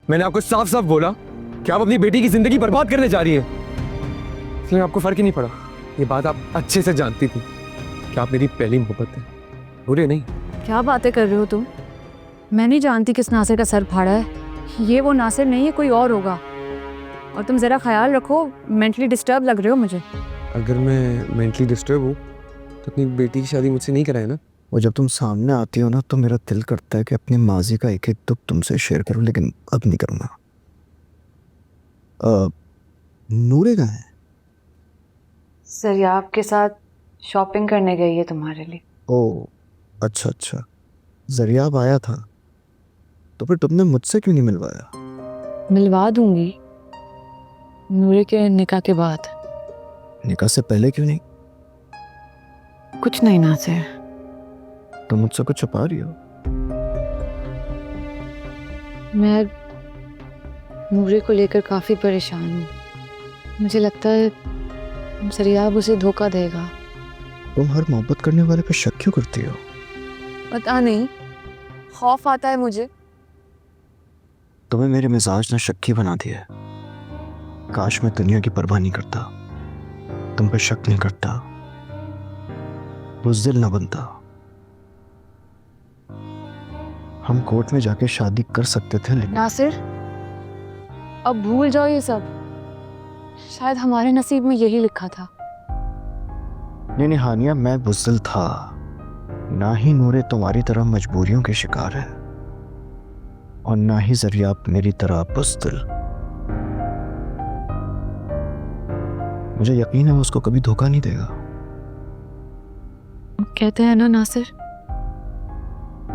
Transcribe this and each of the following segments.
मैंने आपको साफ साफ बोला कि आप अपनी बेटी की जिंदगी बर्बाद करने जा रही है, इसलिए आपको फर्क ही नहीं पड़ा। ये बात आप अच्छे से जानती थी कि आप मेरी पहली मोहब्बत है, बुरे नहीं। क्या बातें कर रहे हो तुम? मैं नहीं जानती किस नासिर का सर फाड़ा है। ये वो नासिर नहीं है, कोई और होगा। और तुम ज़रा ख्याल रखो, मेंटली डिस्टर्ब लग रहे हो मुझे। अगर मैं मेंटली डिस्टर्ब हूँ तो अपनी बेटी की शादी मुझसे नहीं कराए ना। और जब तुम सामने आती हो ना तो मेरा दिल करता है कि अपनी माजी का एक एक दुख तुमसे शेयर करूं, लेकिन अब नहीं करूँगा। नूरे कहाँ है? सरियाब के साथ शॉपिंग करने गई है तुम्हारे लिए। ओह अच्छा अच्छा, जरियाब आया था तो फिर तुमने मुझसे क्यों नहीं मिलवाया? मिलवा दूंगी नूरे के निकाह के बाद। निकाह से पहले क्यों नहीं? कुछ नहीं नासिर। तुम मुझसे कुछ छुपा रही हो? मैं नूरे को लेकर काफ़ी परेशान हूँ। मुझे लगता है सरियाब उसे धोखा देगा। तुम हर मोहब्बत करने वाले पे शक क्यों करती हो? पता नहीं, खौफ आता है मुझे। तुम्हें मेरे मिजाज ने शक्की बना दिया है। काश मैं दुनिया की परवाह नहीं करता, तुम पे शक नहीं करता, बुज़दिल न बनता। हम कोर्ट में जाके शादी कर सकते थे, लेकिन नासिर, अब भूल जाओ ये सब। शायद हमारे नसीब में यही लिखा था। नहीं हानिया, मैं बुज़दिल था, ना ही नूरे तुम्हारी तरह मजबूरियों के शिकार है, और ना ही जरियाब मेरी तरह बुज़दिल। मुझे यकीन है वो उसको कभी धोखा नहीं देगा। कहते हैं ना नासिर,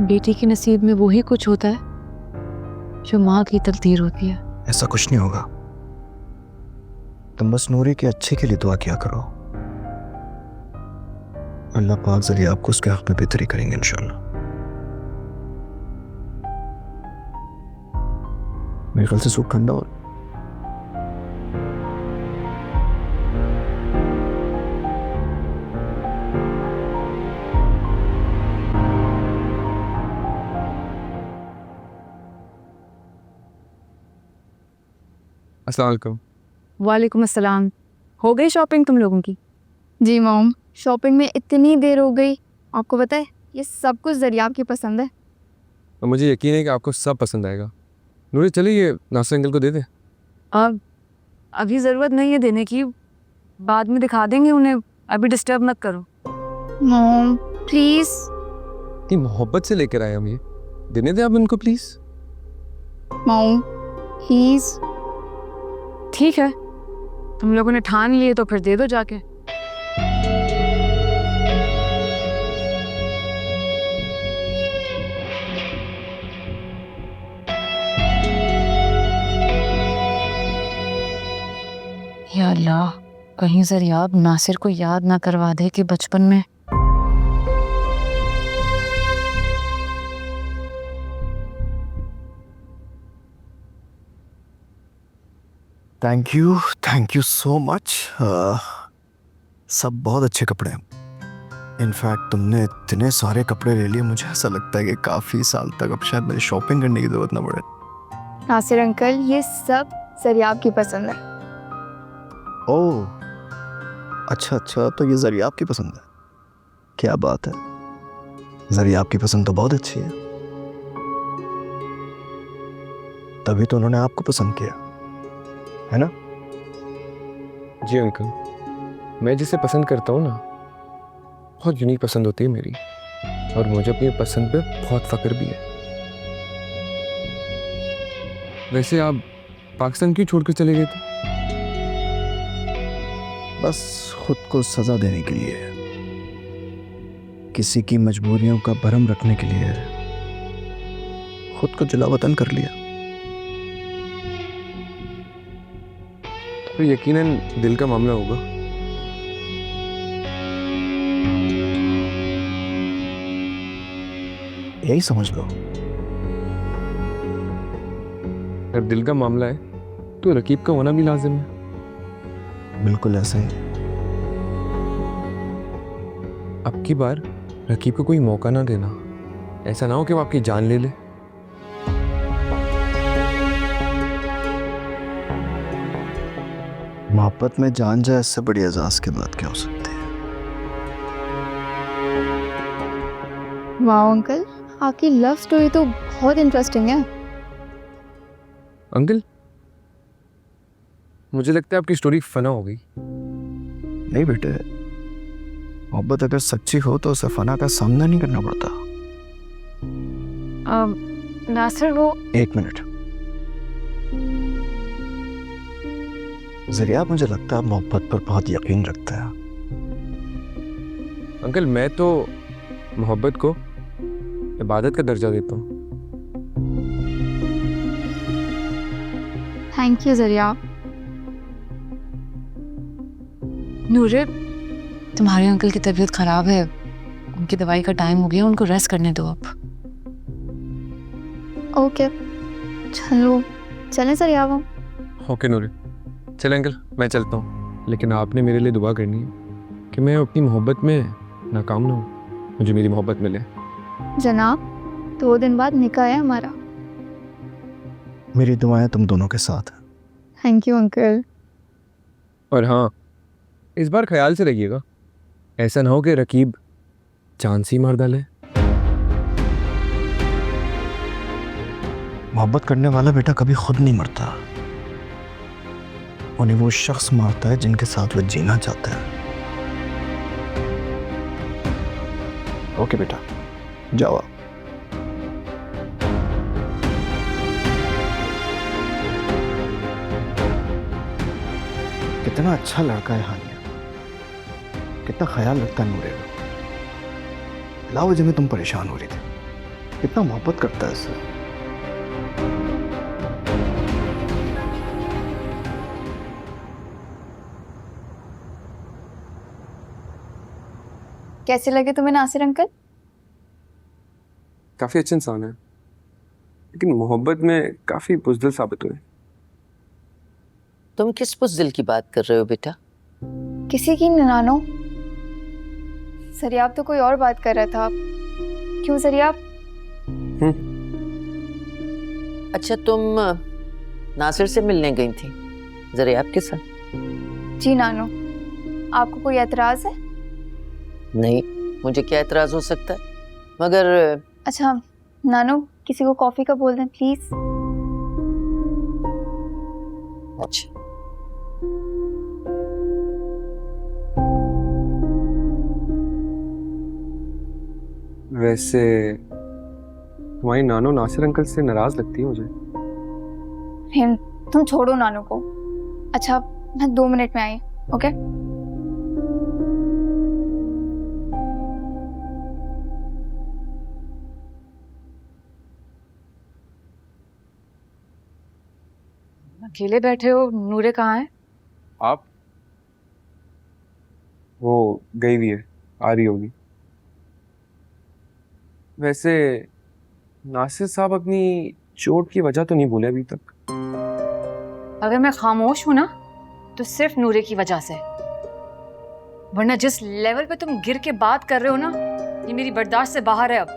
बेटी के नसीब में वही कुछ होता है जो माँ की तकदीर होती है। ऐसा कुछ नहीं होगा। तुम बस नूरे के अच्छे के लिए दुआ किया करो। अल्लाह पाक जरिए आपको उसके हक में बेहतरी करेंगे इंशाल्लाह। मेरे ख्याल से सूप ठंडा हो। अस्सलाम वालेकुम। वालेकुम अस्सलाम। हो गई शॉपिंग तुम लोगों की? जी मॉम, शॉपिंग में इतनी देर हो गई। आपको पता है ये सब कुछ जरियाब की पसंद है। और मुझे यकीन है कि आपको सब पसंद आएगा। नूरे चलिए ये नासिर अंकल को दे दे। अब अभी ज़रूरत नहीं है देने की, बाद में दिखा देंगे उन्हें। अभी डिस्टर्ब मत करो। Mom please. इतनी मोहब्बत से लेकर आए हम, ये देने दे आप इनको प्लीज। Mom please. ठीक है, तुम लोगों ने ठान लिए तो फिर दे दो जाके। या अल्लाह, कहीं जरियाब नासिर को याद ना करवा दे कि बचपन में थैंक यू सो मच। सब बहुत अच्छे कपड़े हैं। इनफैक्ट तुमने इतने सारे कपड़े ले लिए, मुझे ऐसा लगता है कि काफ़ी साल तक अब शायद मुझे शॉपिंग करने की ज़रूरत ना पड़े। नासिर अंकल, ये सब जरियाब की पसंद है। ओह अच्छा अच्छा, तो ये जरियाब की पसंद है। क्या बात है, जरियाब की पसंद तो बहुत अच्छी है, तभी तो उन्होंने आपको पसंद किया है ना? जी अंकल, मैं जिसे पसंद करता हूँ ना, बहुत यूनिक पसंद होती है मेरी, और मुझे अपनी पसंद पे बहुत फख्र भी है। वैसे आप पाकिस्तान क्यों छोड़कर चले गए थे? बस खुद को सजा देने के लिए, किसी की मजबूरियों का भरम रखने के लिए खुद को जलावतन कर लिया। तो यकीनन दिल का मामला होगा। यही समझ लो। अगर दिल का मामला है तो रकीब का होना भी लाजिम है। बिल्कुल ऐसा ही। अब की बार रकीब को कोई मौका ना देना, ऐसा ना हो कि वो आपकी जान ले ले। मोहब्बत में जान जाए, इससे बड़ी एजाज की बात क्या हो सकती है। वाह अंकल, आपकी लव स्टोरी तो बहुत इंटरेस्टिंग है। अंकल, मुझे लगता है आपकी स्टोरी फना हो गई। नहीं बेटे, मोहब्बत अगर सच्ची हो तो उसे फना का सामना नहीं करना पड़ता। नासिर वो एक मिनट जरिया, मुझे लगता है आप मोहब्बत पर बहुत यकीन रखता है। अंकल, मैं तो मोहब्बत को इबादत का दर्जा देता हूँ। थैंक यू जरिया। नूरे, तुम्हारे अंकल की तबीयत खराब है, उनकी दवाई का टाइम हो गया, उनको रेस्ट करने दो अब। ओके चलो, चलें जरिया। वो ओके नूरे, चल अंकल मैं चलता हूँ, लेकिन आपने मेरे लिए दुआ करनी है कि मैं अपनी मोहब्बत में नाकाम ना हूँ, मुझे मेरी मोहब्बत मिले। जनाब, 2 दिन बाद निकाह है हमारा। मेरी दुआएं तुम दोनों के साथ हैं। Thank you uncle. और हाँ, इस बार ख्याल से रहिएगा, ऐसा ना हो कि रकीब जान सी मार डाले। मोहब्बत करने वाला बेटा कभी खुद नहीं मरता, उन्हें वो शख्स मारता है जिनके साथ वो जीना चाहता है। ओके बेटा, जाओ आप। कितना अच्छा लड़का है हानिया, कितना ख्याल रखता है नूरे का। लाओ वजह में तुम परेशान हो रही थी, कितना मोहब्बत करता है इससे। कैसे लगे तुम्हें नासिर अंकल? काफ़ी अच्छे इंसान है, लेकिन मोहब्बत में काफ़ी बुज़दिल साबित हुए। तुम किस बुज़दिल की बात कर रहे हो बेटा? किसी की नानो। सरियाब तो कोई और बात कर रहा था। क्यों सरियाब? अच्छा, तुम नासिर से मिलने गई थी ज़रिया के साथ? जी नानो, आपको कोई एतराज है? नहीं, मुझे क्या एतराज हो सकता है, मगर अच्छा नानो, किसी को कॉफी का बोल दें प्लीज। अच्छा वैसे तुम्हारी नानो नासिर अंकल से नाराज लगती है मुझे। हिम, तुम छोड़ो नानो को। अच्छा, मैं 2 मिनट में आई। ओके अकेले बैठे हो, नूरे कहाँ है? आप? वो गई हुई है, आ रही होगी। वैसे नासिर साहब अपनी चोट की वजह तो नहीं भूले अभी तक। अगर मैं खामोश हूं ना तो सिर्फ नूरे की वजह से, वरना जिस लेवल पे तुम गिर के बात कर रहे हो ना, ये मेरी बर्दाश्त से बाहर है अब।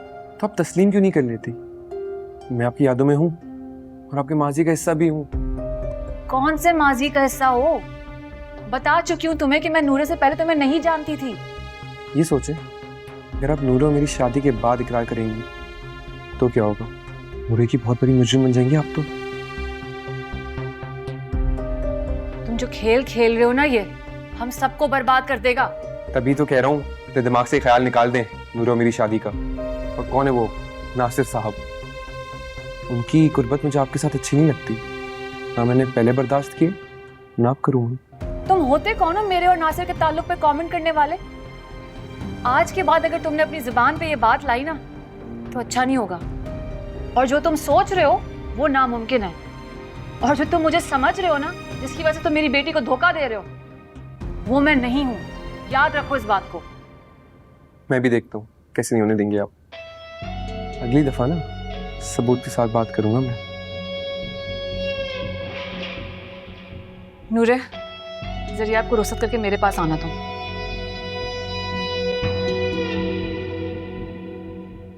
तो आप तस्लीम क्यों नहीं कर लेती? मैं आपकी यादों में हूँ और आपके माजी का हिस्सा भी हूँ। कौन से माजी का हिस्सा हो? बता चुकी हूँ तुम्हें कि मैं नूरे से पहले तुम्हें नहीं जानती थी। ये सोचे, अगर आप नूरे और मेरी शादी के बाद इकरार करेंगी तो क्या होगा? नूरे की बहुत बड़ी मुजरिम बन जाएंगी आप तो। तुम जो खेल खेल रहे हो ना, ये हम सबको बर्बाद कर देगा। तभी तो कह रहा हूँ, तेरे दिमाग से ख्याल निकाल दें नूरे और मेरी शादी का। और कौन है वो? नासिर साहब। उनकी कुर्बत मुझे आपके साथ अच्छी नहीं लगती, ना मैंने पहले बर्दाश्त किए, ना आप करूँगा। तुम होते कौन हो मेरे और नासिर के ताल्लुक पे कमेंट करने वाले? आज के बाद अगर तुमने अपनी जुबान पे ये बात लाई ना तो अच्छा नहीं होगा। और जो तुम सोच रहे हो वो नामुमकिन है, और जो तुम मुझे समझ रहे हो ना, जिसकी वजह से तुम मेरी बेटी को धोखा दे रहे हो, वो मैं नहीं हूं। याद रखो इस बात को। मैं भी देखता हूँ कैसे नहीं होने देंगे आप। अगली दफा ना सबूत के साथ बात करूंगा मैं। नूरे, जरिया आपको रुखसत करके मेरे पास आना तुम।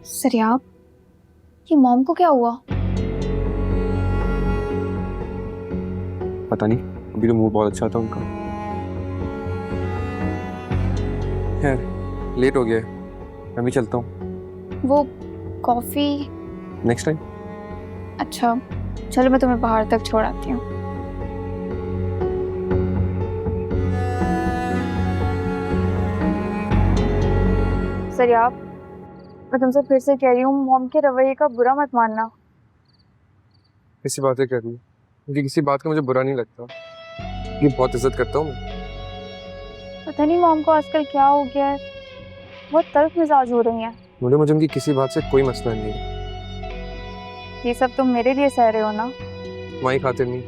सरियाब, ये मॉम को क्या हुआ? पता नहीं, अभी तो मूड बहुत अच्छा था उनका। खैर लेट हो गया है, मैं भी चलता हूँ। वो कॉफ़ी। Next time. अच्छा चलो, मैं तुम्हें बाहर तक छोड़ आती हूँ। सर आप, मैं तुमसे फिर से कह रही हूँ, मॉम के रवैये का बुरा मत मानना। ऐसी बातें करनी, मुझे किसी बात का मुझे बुरा नहीं लगता, ये बहुत इज्जत करता हूँ मैं। पता नहीं मॉम को आजकल क्या हो गया है, बहुत तल्ख मिजाज हो रही हैं। मुझे उनकी किसी बात से कोई मसला नहीं है। ये सब तुम मेरे लिए सह रहे हो ना? तुम्हारी खातिर नहीं,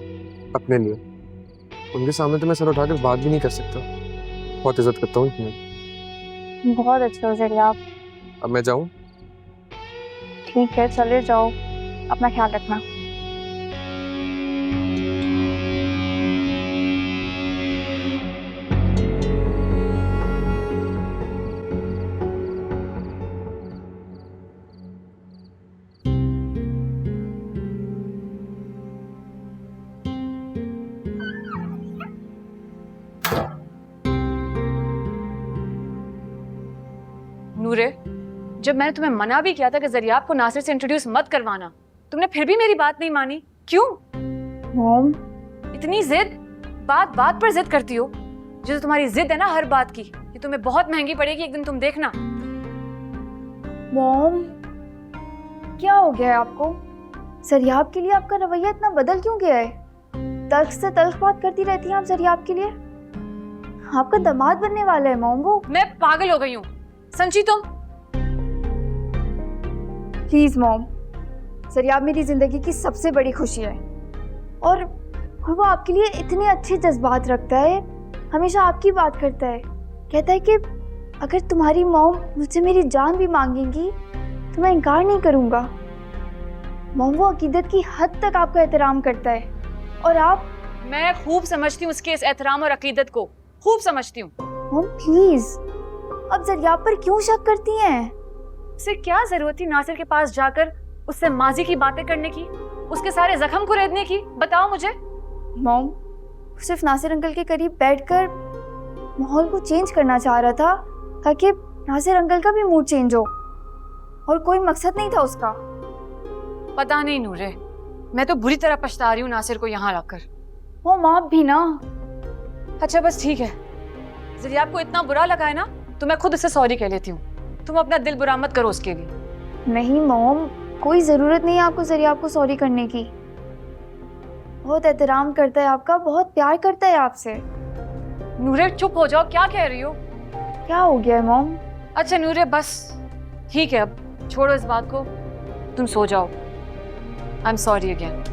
अपने लिए। उनके सामने तो मैं सर उठाकर बात भी नहीं कर सकता, बहुत इज्जत करता हूँ उनकी मैं। बहुत अच्छे हो जरिया आप। अब मैं जाऊँ? ठीक है चले जाओ, अपना ख्याल रखना। नूरे, जब मैंने तुम्हें मना भी किया था कि जरियाब को नासिर से इंट्रोड्यूस मत करवाना, तुमने फिर भी मेरी बात नहीं मानी। क्यों? मॉम इतनी जिद, बात बात पर जिद करती हो। जो तुम्हारी जिद है ना हर बात की, ये तुम्हें बहुत महंगी पड़ेगी एक दिन, तुम देखना। मॉम क्या हो गया है आपको? जरियाब के लिए आपका रवैया इतना बदल क्यों गया है? तल्ख से तल्ख बात करती रहती हैं आप जरियाब के लिए। आपका दामाद बनने वाला है मॉम वो। मैं पागल हो गई हूँ, समझी तुम? प्लीज मॉम, जरियाब मेरी जिंदगी की सबसे बड़ी खुशी है, और वो आपके लिए इतने अच्छे जज्बात रखता है, हमेशा आपकी बात करता है। कहता है कि अगर तुम्हारी मॉम मुझसे मेरी जान भी मांगेंगी तो मैं इनकार नहीं करूँगा। मॉम वो अकीदत की हद तक आपका एहतराम करता है, और आप। मैं खूब समझती हूँ उसके इस एहतराम और अकीदत को, खूब समझती हूँ। मॉम प्लीज, अब जरियाब पर क्यों शक करती हैं? उसे क्या जरूरत थी नासिर के पास जाकर उससे माजी की बातें करने की, उसके सारे जख्म को रेदने की? बताओ मुझे। मॉम सिर्फ नासिर अंकल के करीब बैठकर माहौल को चेंज करना चाह रहा था, ताकि नासिर अंकल का भी मूड चेंज हो, और कोई मकसद नहीं था उसका। पता नहीं नूरे, मैं तो बुरी तरह पछता रही हूँ नासिर को यहाँ लाकर। मॉम आप भी ना। अच्छा बस ठीक है, जरियाब को इतना बुरा लगा है ना, तो मैं खुद उससे सॉरी कह लेती हूँ। तुम अपना दिल बुरा मत करो उसके लिए। नहीं मॉम, कोई ज़रूरत नहीं है आपको जरियाब को सॉरी करने की। बहुत एहतराम करता है आपका, बहुत प्यार करता है आपसे। नूरे चुप हो जाओ, क्या कह रही हो? क्या हो गया है मॉम? अच्छा नूरे बस ठीक है, अब छोड़ो इस बात को, तुम सो जाओ। I am sorry again.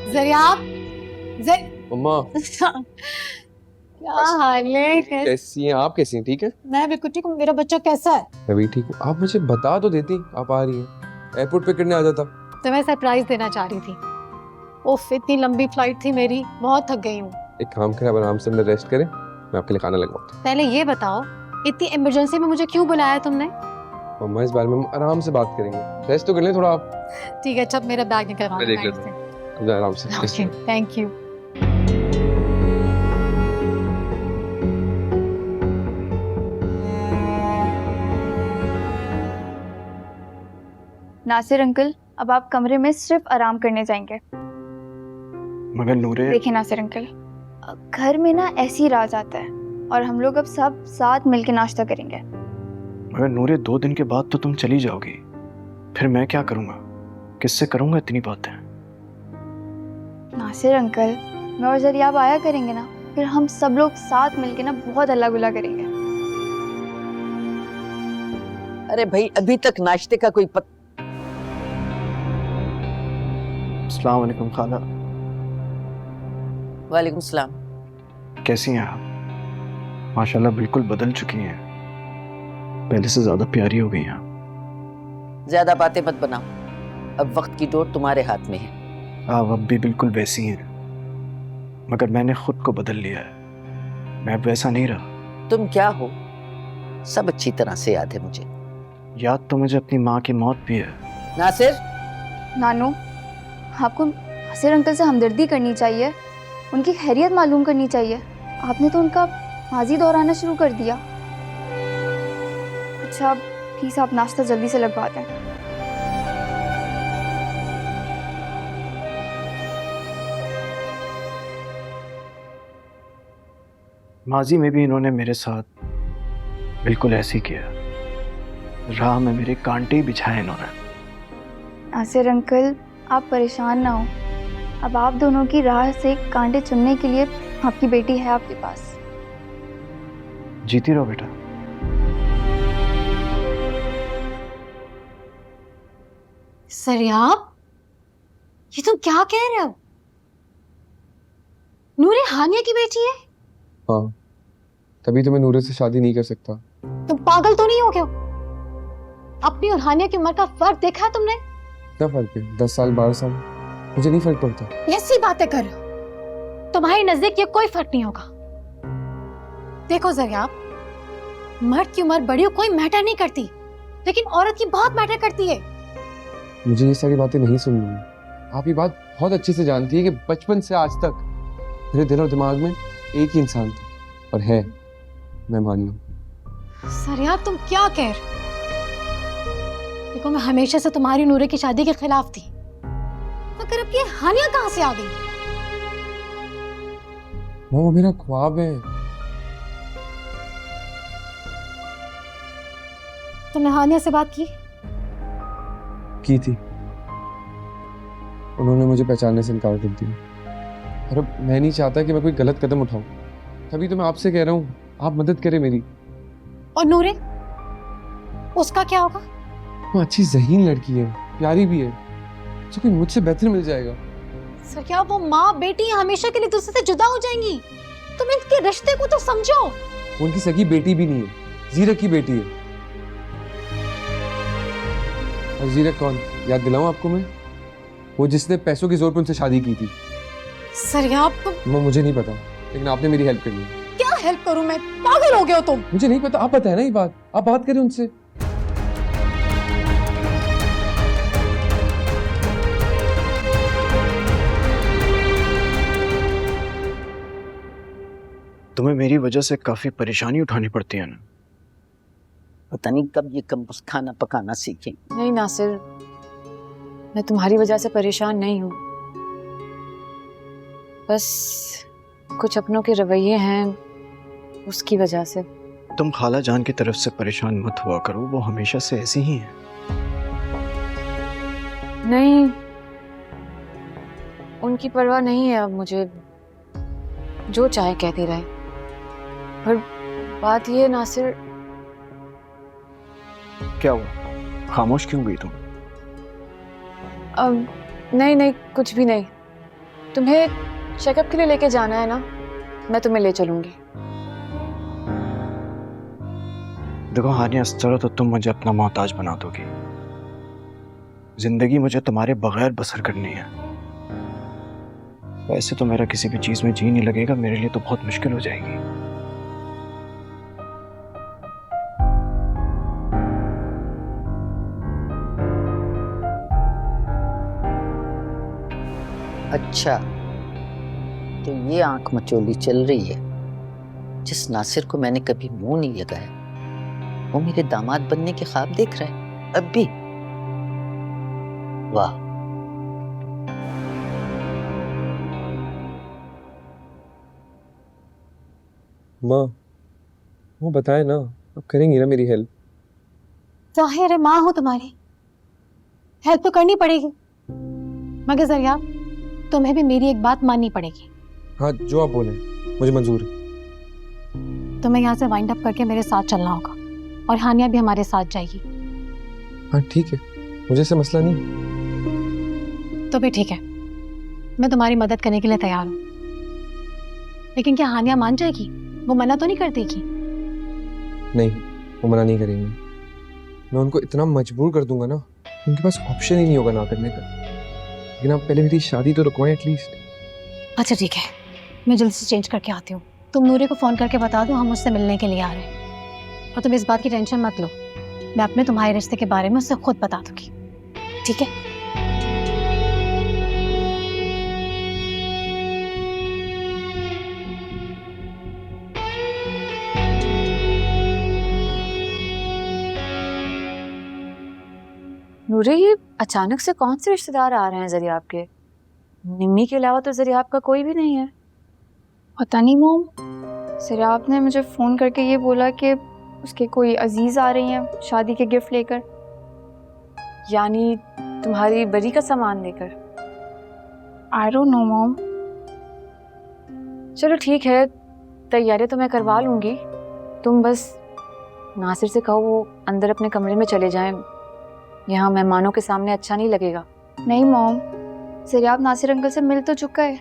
Zariyab, मम्मा क्या हाल है? कैसी हैं आप? कैसी हैं? ठीक है? मैं बिल्कुल ठीक हूँ। मेरा बच्चा कैसा है? मैं भी ठीक हूँ। आप मुझे बता तो देती आप आ रही हैं, एयरपोर्ट पे करने आ जाता। तो मैं सरप्राइज देना चाह रही थी। उफ, इतनी लंबी फ्लाइट थी मेरी, बहुत थक गई हूँ। एक काम करें, अब आराम से अंदर रेस्ट करें, मैं आपके लिए खाना लगवाता पहले ये बताओ, इतनी इमरजेंसी में मुझे क्यों बुलाया तुमने? हूँ। मम्मा इस बारे में हम आराम से बात करेंगे, रेस्ट तो कर लें थोड़ा आप। ठीक है, अच्छा मेरा बैग निकलवा मैं देख लेता हूँ, आराम से। Okay, thank you. Nasir uncle, अब आप कमरे में सिर्फ आराम करने जाएंगे। मगर नूरे, देखिए नासिर अंकल, अब घर में ना ऐसी ही राज आता है, और हम लोग अब सब साथ मिलके नाश्ता करेंगे। मगर नूरे 2 दिन के बाद तो तुम चली जाओगी, फिर मैं क्या करूँगा? किससे करूँगा इतनी बातें? नासिर अंकल, मैं और जरियाब आया करेंगे ना, फिर हम सब लोग साथ मिलके ना बहुत हल्ला गुल्ला करेंगे। अरे भाई, अभी तक नाश्ते का कोई अस्सलाम वालेकुम खाला, वालेकुम सलाम। कैसी हैं आप? माशाल्लाह बिल्कुल बदल चुकी हैं, पहले से ज्यादा प्यारी हो गई हैं आप। ज्यादा बातें मत बनाओ, अब वक्त की डोर तुम्हारे हाथ में है। आप अब भी बिल्कुल वैसी हैं, मगर मैंने खुद को बदल लिया है, मैं अब वैसा नहीं रहा। तुम क्या हो सब अच्छी तरह से याद है मुझे। याद तो मुझे अपनी माँ की मौत भी है। नासिर, नानू, आपको हसीर अंकल से हमदर्दी करनी चाहिए, उनकी खैरियत मालूम करनी चाहिए। आपने तो उनका माजी दोहराना शुरू कर दिया। अच्छा प्लीज़ आप नाश्ता जल्दी से लगवा दें। माजी में भी इन्होंने मेरे साथ बिल्कुल ऐसे ही किया, राह में मेरे कांटे ही बिछाए इन्होंने। नासिर अंकल आप परेशान ना हो, अब आप दोनों की राह से कांटे चुनने के लिए आपकी बेटी है आपके पास। जीती रहो बेटा। सरियाब, ये तुम क्या कह रहे हो? नूरे हानिया की बेटी है? हाँ, तभी तो मैं नूरे से शादी नहीं कर सकता। तुम पागल तो नहीं हो गए? अपनी और हानिया की उम्र का फर्क देखा है तुमने? क्या फर्क है? 10 साल 12 साल, मुझे नहीं फर्क पड़ता। ऐसी बातें कर रहे हो, तुम्हारी नजदीक ये कोई फर्क नहीं होगा। देखो जरियाब, मर्द की उम्र बड़ी हो कोई मैटर नहीं करती, लेकिन औरत की बहुत मैटर करती है। मुझे ये सारी बातें नहीं सुननी है। आप ये बात बहुत अच्छे से जानती है कि बचपन से आज तक मेरे दिल और दिमाग में एक ही इंसान था, और है, मैं मानी हूँ। सरियाब तुम क्या कह रहे हो? देखो मैं हमेशा से तुम्हारी नूरे की शादी के खिलाफ थी, मगर अब ये हानिया कहाँ से आ गई? वो मेरा ख्वाब है। तुमने हानिया से बात की थी, उन्होंने मुझे पहचानने से इनकार कर दिया, और अब मैं नहीं चाहता कि मैं कोई गलत कदम उठाऊं, तभी तो मैं आपसे कह रहा हूँ आप मदद करें मेरी। और नूरे, उसका क्या होगा? वो अच्छी ज़हीन लड़की है, प्यारी भी है, जो कोई मुझसे बेहतर मिल जाएगा। सर क्या वो माँ बेटी हमेशा के लिए दूसरे से जुदा हो जाएंगी? तुम इनके रिश्ते को तो समझो। वो उनकी सगी बेटी भी नहीं है, जीरक की बेटी है। और जीरक कौन, याद दिलाऊं आपको मैं? वो जिसने पैसों के जोर पर उनसे शादी की थी। सर तुम वो मुझे नहीं पता, लेकिन आपने मेरी हेल्प करनी है। क्या हेल्प करूं मैं? पागल हो गए हो तुम? मुझे नहीं पता, आप पता है ना ये बात, आप बात करें उनसे। तुम्हें मेरी वजह से काफी परेशानी उठानी पड़ती है ना? पता नहीं कब ये कम्बुस खाना पकाना सीखें। नहीं नासिर, मैं तुम्हारी वजह से परेशान नहीं हूँ, बस कुछ अपनों के रवैये हैं उसकी वजह से। तुम खाला जान की तरफ से परेशान मत हुआ करो, वो हमेशा से ऐसी ही है। नहीं, उनकी परवाह नहीं है अब मुझे, जो चाहे कहते रहे। पर बात ये नासिर। क्या हुआ, खामोश क्यों गई तुम? अब नहीं, कुछ भी नहीं। तुम्हें चेकअप के लिए लेके जाना है ना, मैं तुम्हें ले चलूंगी। देखो हानिया, इस तरह तो तुम मुझे अपना मोहताज बना दोगी। जिंदगी मुझे तुम्हारे बगैर बसर करनी है। वैसे तो मेरा किसी भी चीज में जी नहीं लगेगा, मेरे लिए तो बहुत मुश्किल हो जाएगी। अच्छा, तो ये आंख मचोली चल रही है। जिस नासिर को मैंने कभी मुंह नहीं लगाया, वो मेरे दामाद बनने के ख्वाब देख रहा है अब भी। वाह। माँ, वो बताए ना, अब करेंगी ना मेरी हेल्प? जाहिर है माँ हो तुम्हारी, हेल्प तो करनी पड़ेगी, मगर जरिया तुम्हें भी मेरी एक बात माननी पड़ेगी। हाँ जो आप बोले मुझे मंजूर है। तुम्हें यहाँ से वाइंड अप करके मेरे साथ चलना होगा और हानिया भी हमारे साथ जाएगी। हाँ ठीक है, मुझे से मसला नहीं। तो भी ठीक है, मैं तुम्हारी मदद करने के लिए तैयार हूँ। लेकिन क्या हानिया मान जाएगी? वो मना तो नहीं कर देगी? नहीं, वो मना नहीं करेंगे। मैं उनको इतना मजबूर कर दूंगा ना, उनके पास ऑप्शन ही नहीं होगा ना करने का। लेकिन आप पहले मेरी शादी तो रुकवाएं एटलीस्ट। अच्छा ठीक है, मैं जल्दी से चेंज करके आती हूँ। तुम नूरे को फ़ोन करके बता दो हम उससे मिलने के लिए आ रहे हैं। और तुम इस बात की टेंशन मत लो, मैं अपने तुम्हारे रिश्ते के बारे में उससे खुद बता दूंगी, ठीक है? नूरे, ये अचानक से कौन से रिश्तेदार आ रहे हैं ज़रियाब के? निम्मी के अलावा तो ज़रियाब का कोई भी नहीं है। पता नहीं मोम, ज़रियाब ने मुझे फ़ोन करके ये बोला कि उसके कोई अजीज़ आ रही हैं शादी के गिफ्ट लेकर। यानी तुम्हारी बरी का सामान लेकर? आई डोंट नो मोम। चलो ठीक है, तैयारी तो मैं करवा लूँगी। तुम बस नासिर से कहो वो अंदर अपने कमरे में चले जाएं। यहाँ मेहमानों के सामने अच्छा नहीं लगेगा। नहीं मोम, ज़रियाब नासिर अंकल से मिल तो चुका है।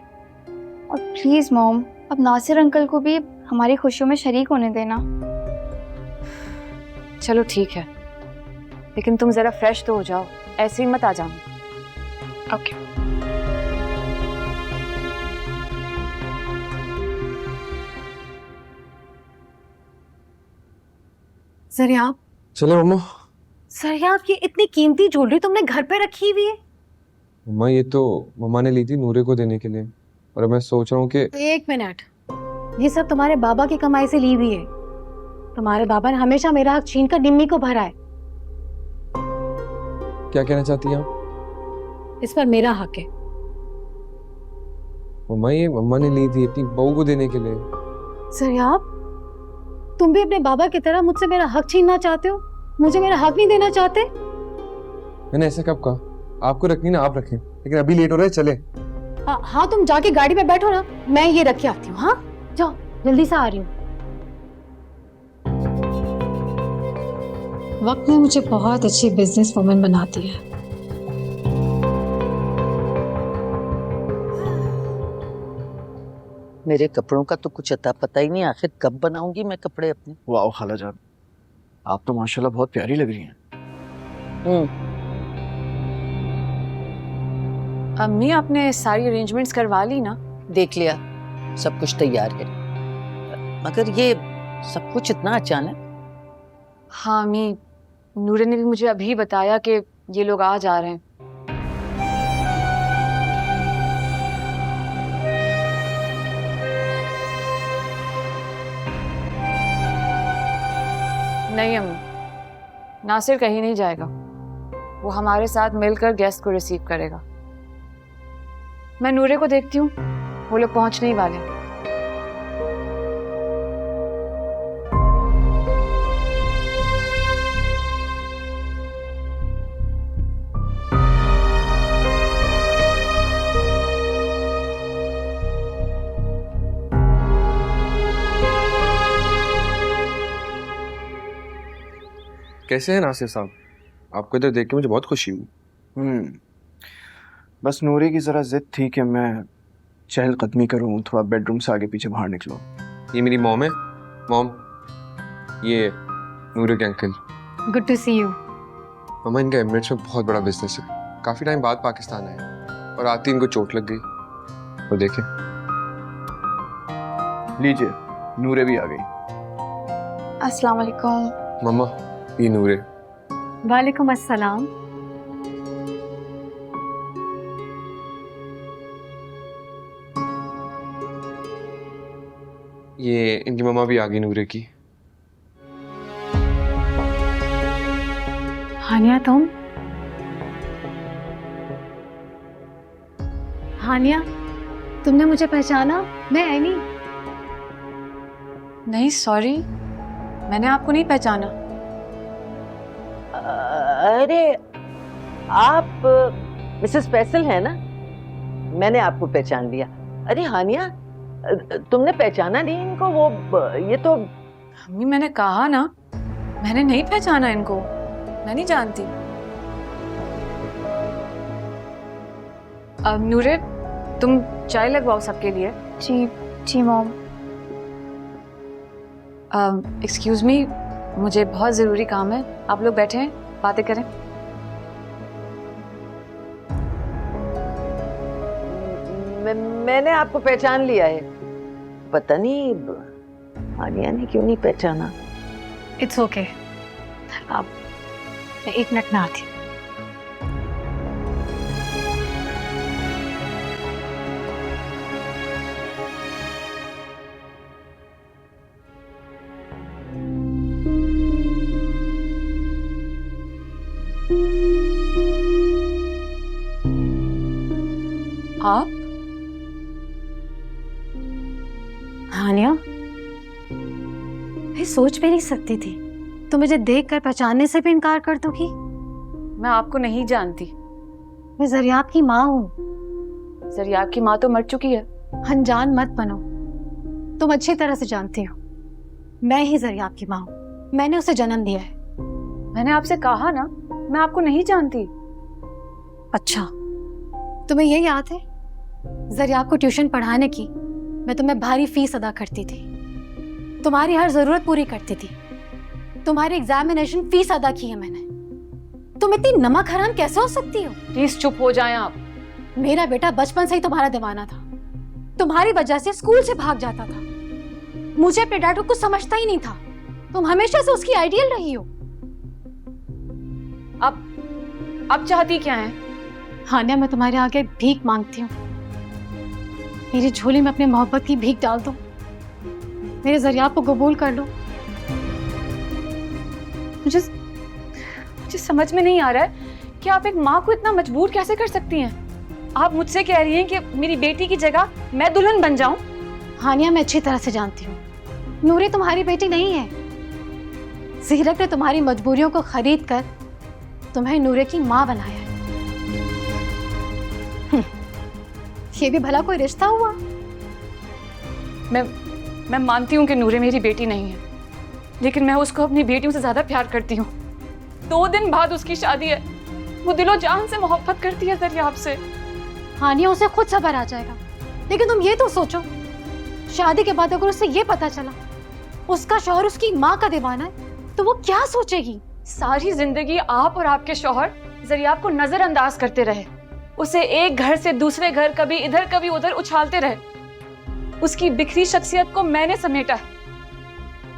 और प्लीज़ मोम, अब नासिर अंकल को भी हमारी खुशियों में शरीक होने देना। चलो ठीक है, लेकिन तुम ज़रा फ्रेश तो हो जाओ, ऐसे ही मत आ जाना। ओके। ज़रियाब, चले मम्मा। ज़रियाब, ये इतनी कीमती ज्वेलरी तुमने घर पे रखी हुई है? मम्मा ये तो मम्मा ने ली थी नूरे को देने के लिए, और मैं सोच रहा हूँ कि एक मिनट, ये सब तुम्हारे बाबा की कमाई से ली हुई है। तुम्हारे बाबा ने हमेशा मेरा हक छीन कर निम्मी को भरा है। क्या कहना चाहती हैं आप? इस पर मेरा हक है। मम्मा ये मम्मा ने ली थी अपनी बहू को देने के लिए। ज़रियाब, तुम भी अपने बाबा की तरह मुझसे मेरा हक छीनना चाहते हो? मुझे मेरा हक नहीं देना चाहते? मैंने ऐसा कब कहा? आपको रखनी ना आप रखें, लेकिन अभी लेट हो रहा है, चले। हाँ, तुम जाके गाड़ी में बैठो ना, मैं ये रख के आती हूँ। हाँ जाओ, जल्दी से आ रही हूँ। वक्त ने मुझे बहुत अच्छी बिजनेस वुमन बनाती है। मेरे कपड़ों का तो कुछ अता पता ही नहीं, आखिर कब बनाऊंगी मैं कपड़े अपने। वाह खालाजान, आप तो माशाल्लाह बहुत प्यारी लग रही हैं। अम्मी, आपने सारी अरेंजमेंट्स करवा ली ना? देख लिया, सब कुछ तैयार है, मगर ये सब कुछ इतना अचानक। हाँ अम्मी, नूरे ने भी मुझे अभी बताया कि ये लोग आ जा रहे हैं। नहीं अम्मी, नासिर कहीं नहीं जाएगा। वो हमारे साथ मिलकर गेस्ट को रिसीव करेगा। मैं नूरे को देखती हूँ, वो लोग पहुंचने ही वाले हैं। कैसे हैं नासिर साहब? आपको इधर देख के मुझे बहुत खुशी हुई। बस नूरे की ज़रा जिद थी कि मैं चहलकदमी करूं, थोड़ा बेडरूम से आगे पीछे बाहर निकलो। ये मेरी मॉम है। मॉम, ये नूरे के uncle. Good to see you. मम्मा, इनका एमिरेट्स में बहुत बड़ा बिजनेस है, काफ़ी टाइम बाद पाकिस्तान आए और आती इनको चोट लग गई। वो देखें। लीजिए, नूरे भी आ गई। अस्सलाम वालेकुम। मम्मा, ये नूरे। वालेकुम अस्सलाम। ये इनकी मम्मा भी आ गई नूरे की। हानिया, तुम? हानिया, तुमने मुझे पहचाना? मैं ऐनी। नहीं सॉरी, मैंने आपको नहीं पहचाना। अरे आप मिसेस फैसल है ना? मैंने आपको पहचान लिया। अरे हानिया, तुमने पहचाना नहीं इनको? वो ये तो अम्मी मैंने कहा ना, मैंने नहीं पहचाना इनको, मैं नहीं जानती। नूरे तुम चाय लगवाओ सबके लिए। जी जी मॉम। एक्सक्यूज मी, मुझे बहुत ज़रूरी काम है, आप लोग बैठे हैं, बातें करें। मैंने आपको पहचान लिया है, पता नहीं हानिया ने क्यों नहीं पहचाना। इट्स ओके, आप मैं 1 मिनट में आती हूँ। आप? हानिया, मैं सोच भी नहीं सकती थी तो मुझे देखकर पहचानने से भी इनकार कर दोगी। मैं आपको नहीं जानती। मैं जरियाब की माँ हूँ। जरियाब की माँ तो मर चुकी है। अनजान मत बनो, तुम अच्छी तरह से जानती हो मैं ही जरियाब की माँ हूँ, मैंने उसे जन्म दिया है। मैंने आपसे कहा ना, मैं आपको नहीं जानती। अच्छा, तुम्हें ये याद है जरियाब को ट्यूशन पढ़ाने की मैं तुम्हें भारी फीस अदा करती थी, तुम्हारी हर जरूरत पूरी करती थी, तुम्हारी एग्जामिनेशन फीस अदा की है मैंने। तुम इतनी नमक हराम कैसे हो सकती हो? प्लीज चुप हो जाएं आप। मेरा बेटा बचपन से ही तुम्हारा दीवाना था, तुम्हारी वजह से स्कूल से भाग जाता था। मुझे अपने डैड को कुछ समझता ही नहीं था, तुम हमेशा से उसकी आइडियल रही हो। अब चाहती क्या है? हानिया, मैं तुम्हारे आगे भीख मांगती हूँ, मेरी झोली में अपने मोहब्बत की भीख डाल दो, मेरे जरिया को कबूल कर लो। मुझे समझ में नहीं आ रहा है कि आप एक माँ को इतना मजबूर कैसे कर सकती हैं। आप मुझसे कह रही हैं कि मेरी बेटी की जगह मैं दुल्हन बन जाऊं? हानिया, मैं अच्छी तरह से जानती हूँ नूरी तुम्हारी बेटी नहीं है। ज़ीरक ने तुम्हारी मजबूरियों को खरीद कर तुम्हें नूरे की माँ बनाया है। ये भी भला कोई रिश्ता हुआ? मैं मानती हूँ कि नूरे मेरी बेटी नहीं है, लेकिन मैं उसको अपनी बेटियों से ज्यादा प्यार करती हूँ। 2 दिन बाद उसकी शादी है, वो दिलो जान से मोहब्बत करती है जरियाब से। हानिया, उसे खुद सब्र आ जाएगा, लेकिन तुम ये तो सोचो, शादी के बाद अगर उसे ये पता चला उसका शौहर उसकी माँ का दीवाना है तो वो क्या सोचेगी? सारी जिंदगी आप और आपके शौहर जरियाब को नजरअंदाज करते रहे, उसे एक घर से दूसरे घर कभी इधर कभी उधर उछालते रहे। उसकी बिखरी शख्सियत को मैंने समेटा है।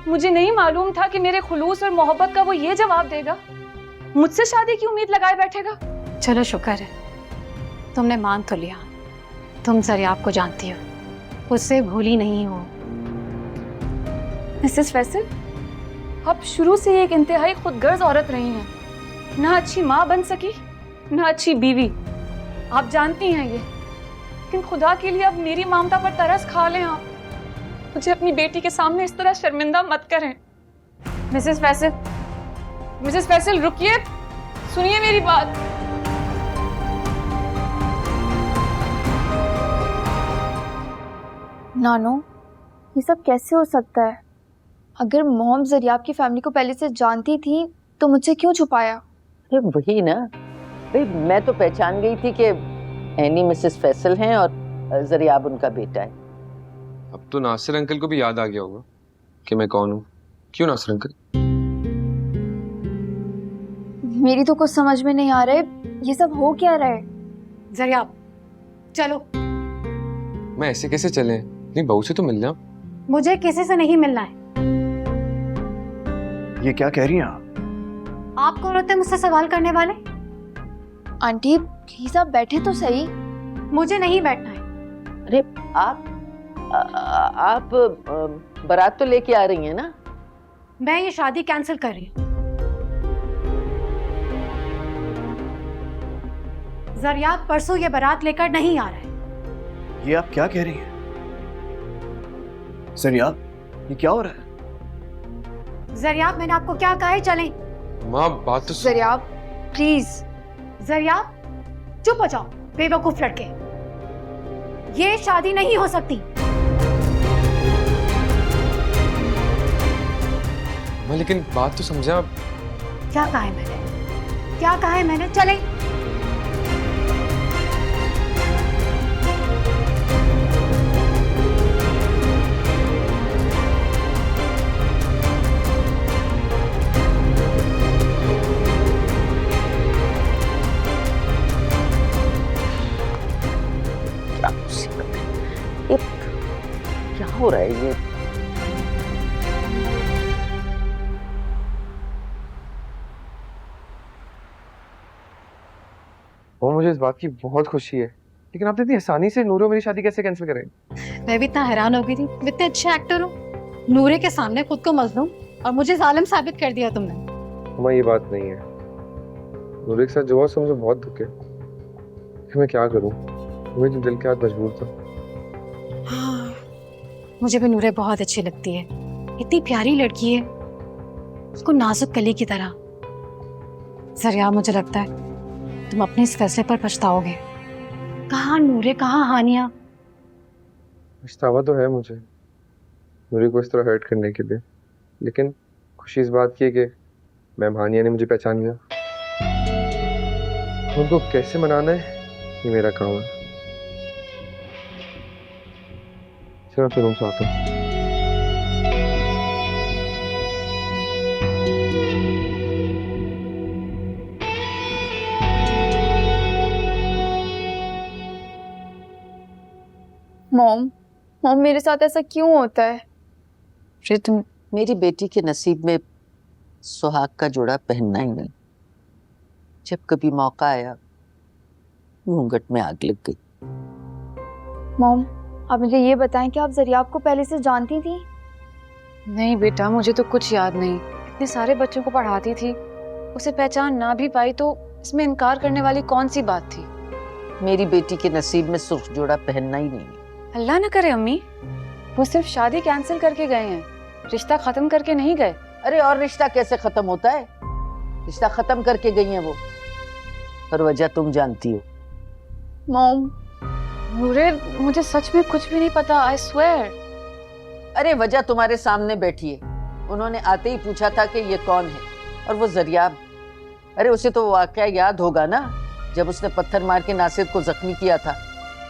मुझे नहीं मालूम था कि मेरे खुलूस और मोहब्बत का वो ये जवाब देगा, मुझसे शादी की उम्मीद लगाए बैठेगा। चलो शुक्र है तुमने मान तो लिया, तुम जरियाब को जानती हो, उससे भूली नहीं हो। मिसेस फैसल, आप शुरू से एक इंतहाई खुदगर्ज औरत रही हैं, ना अच्छी माँ बन सकी ना अच्छी बीवी, आप जानती हैं ये। लेकिन खुदा के लिए अब मेरी ममता पर तरस खा लें आप, मुझे अपनी बेटी के सामने इस तरह शर्मिंदा मत करें। मिसेस फैसल रुकिए, सुनिए मेरी बात। नानो, ये सब कैसे हो सकता है? अगर मॉम जरियाब की फैमिली को पहले से जानती थी तो मुझसे क्यों छुपाया? अरे वही ना भाई, मैं तो पहचान गई थी कि एनी मिसेस फैसल हैं और जरियाब उनका बेटा है। अब तो नासिर अंकल को भी याद आ गया होगा कि मैं कौन हूँ। क्यों नासिर अंकल? मेरी तो कुछ समझ में नहीं आ रहा है, ये सब हो क्या रहा है? जरियाब चलो। मैं ऐसे कैसे चले? अपनी बहू से तो मिल जाओ। मुझे किसी से नहीं मिलना है। ये क्या कह रही हैं आप कौन होते हैं मुझसे सवाल करने वाले? आंटी प्लीज आप बैठे तो सही। मुझे नहीं बैठना है। अरे आप बारात तो लेके आ रही हैं ना? मैं ये शादी कैंसिल कर रही हूँ। जरियाब परसों ये बारात लेकर नहीं आ रहा है। ये आप क्या कह रही हैं जरियाब? ये क्या हो रहा है? जरियाब, मैंने आपको क्या कहा है? चलें। माँ बात तो जरियाब प्लीज। जरियाब चुप हो जाओ बेवकूफ लड़के, ये शादी नहीं हो सकती। मैं लेकिन बात तो समझा। क्या कहा है मैंने, क्या कहा है मैंने? चले। क्या मुसीबत है ये, क्या हो रहा है ये? वो मुझे इस बात की बहुत खुशी है, लेकिन आपने इतनी आसानी से नूर और मेरी शादी कैसे कैंसिल करें? मैं भी इतना हैरान हो गई थी, मैं इतने अच्छे एक्टर हूँ, नूरे के सामने खुद को मजलूम और मुझे जालिम साबित कर दिया तुमने। हमारी ये बात नहीं है। नूर के साथ जो हुआ उससे मुझे बहुत दुख है, कि मैं क्या करूं? मेरे तो दिल के हाथ मजबूर था। हाँ, मुझे भी नूरे बहुत अच्छी लगती है, इतनी प्यारी लड़की है, उसको नाजुक कली की तरह। जरिया, मुझे लगता है तुम अपने इस फैसले पर पछताओगे। कहाँ नूरे, कहाँ हानिया? पछतावा तो है मुझे नूरी को इस तरह हर्ट करने के लिए, लेकिन खुशी इस बात की है कि मैम हानिया ने मुझे पहचान लिया। उनको कैसे मनाना है ये मेरा काम है। चलो फिर रूम से आता हूँ। मॉम, मॉम मेरे साथ ऐसा क्यों होता है? तुम, मेरी बेटी के नसीब में सुहाग का जोड़ा पहनना ही नहीं। जब कभी मौका आया घूंघट में आग लग गई। मॉम, आप मुझे ये बताएं कि आप जरियाब को पहले से जानती थी? नहीं बेटा, मुझे तो कुछ याद नहीं। इतने सारे बच्चों को पढ़ाती थी, उसे पहचान ना भी पाई तो इसमें इनकार करने वाली कौन सी बात थी? मेरी बेटी के नसीब में सुर्ख जोड़ा पहनना ही नहीं है। अल्लाह न करे अम्मी, वो सिर्फ शादी कैंसिल करके गए हैं, रिश्ता खत्म करके नहीं गए। अरे और रिश्ता कैसे खत्म होता है? रिश्ता खत्म करके गई हैं वो, पर वजह तुम जानती हो। मॉम, नूरे, मुझे सच में कुछ भी नहीं पता, आई स्वेयर। अरे वजह तुम्हारे सामने बैठी है। उन्होंने आते ही पूछा था कि ये कौन है, और वो जरियाब। अरे उसे तो वाकया याद होगा ना, जब उसने पत्थर मार के नासिर को जख्मी किया था।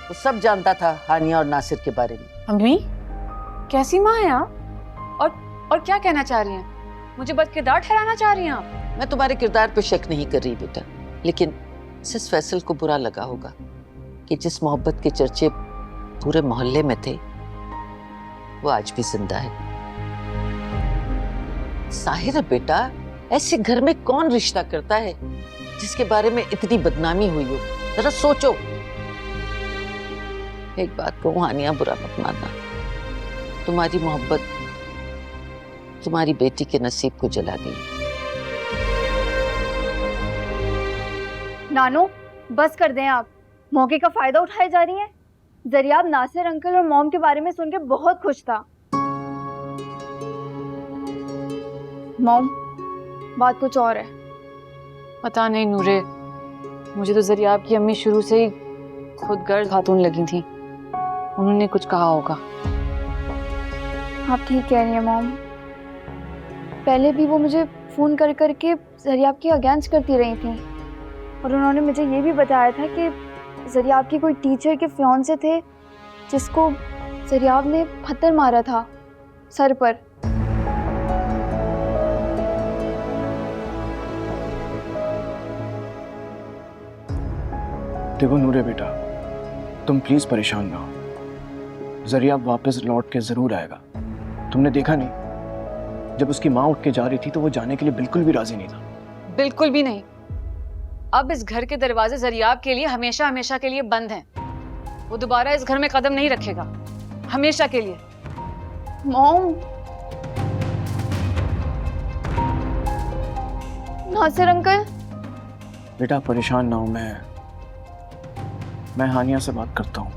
वो सब जानता था हानिया और नासिर के बारे में। अम्मी, कैसी माँ है आप? और क्या कहना चाह रही हैं? मुझे बदकिरदार ठहराना चाह रही हैं आप? मैं तुम्हारे किरदार पे शक नहीं कर रही बेटा, लेकिन मिसेस फैसल को बुरा लगा होगा कि जिस मोहब्बत के चर्चे पूरे मोहल्ले में थे वो आज भी जिंदा है। साहिर बेटा, ऐसे घर में कौन रिश्ता करता है जिसके बारे में इतनी बदनामी हुई हो? जरा सोचो। एक बात कहूं हानिया, बुरा मत मानना, तुम्हारी मोहब्बत तुम्हारी बेटी के नसीब को जला गई। नानो, बस कर दें आप, मौके का फायदा उठाए जा रही हैं। जरियाब नासिर अंकल और मॉम के बारे में सुन के बहुत खुश था। मॉम, बात कुछ और है। पता नहीं नूरे, मुझे तो जरियाब की अम्मी शुरू से ही खुद गर्ज खातून लगी थी। उन्होंने कुछ कहा होगा। आप ठीक कह रही हैं मॉम। पहले भी वो मुझे फ़ोन कर करके जरियाब के अगेंस्ट करती रही थी, और उन्होंने मुझे ये भी बताया था कि जरियाब की कोई टीचर के फियांसे थे जिसको जरियाब ने पत्थर मारा था सर पर। देखो नूरे बेटा, तुम प्लीज परेशान ना हो। जरियाब वापस लौट के जरूर आएगा। तुमने देखा नहीं, जब उसकी माँ उठ के जा रही थी तो वो जाने के लिए बिल्कुल भी राजी नहीं था। बिल्कुल भी नहीं। अब इस घर के दरवाजे जरियाब के लिए हमेशा हमेशा के लिए बंद हैं। वो दोबारा इस घर में कदम नहीं रखेगा, हमेशा के लिए। Mom, Nasir uncle. बेटा परेशान ना हो, मैं हानिया से बात करता हूँ।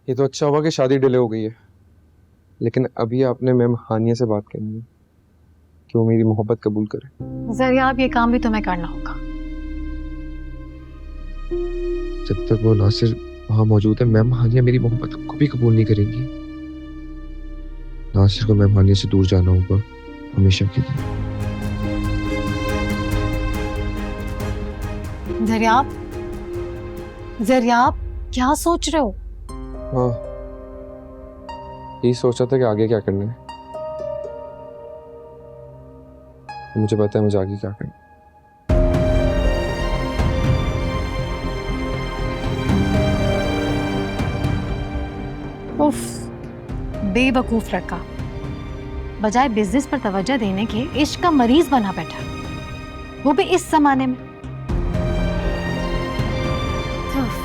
ये तो अच्छा हुआ कि शादी डिले हो गई है, लेकिन अभी आपने मैम हानिया से बात करनी है कि वो मेरी मोहब्बत कबूल करे। जरिया अब ये काम भी तुम्हें करना होगा। जब तक वो नासिर वहाँ मौजूद है मैम हानिया मेरी मोहब्बत को भी कबूल नहीं करेंगी। नासिर को मैम हानिया से दूर जाना होगा हमेशा के लिए। जरियाब, जरियाब क्या सोच रहे हो? हाँ, यही सोचा था कि आगे क्या करना है। मुझे पता है मुझे आगे क्या करना है। उफ, बेवकूफ लड़का, बजाय बिजनेस पर तवज्जो देने के इश्क का मरीज बना बैठा, वो भी इस जमाने में। उफ।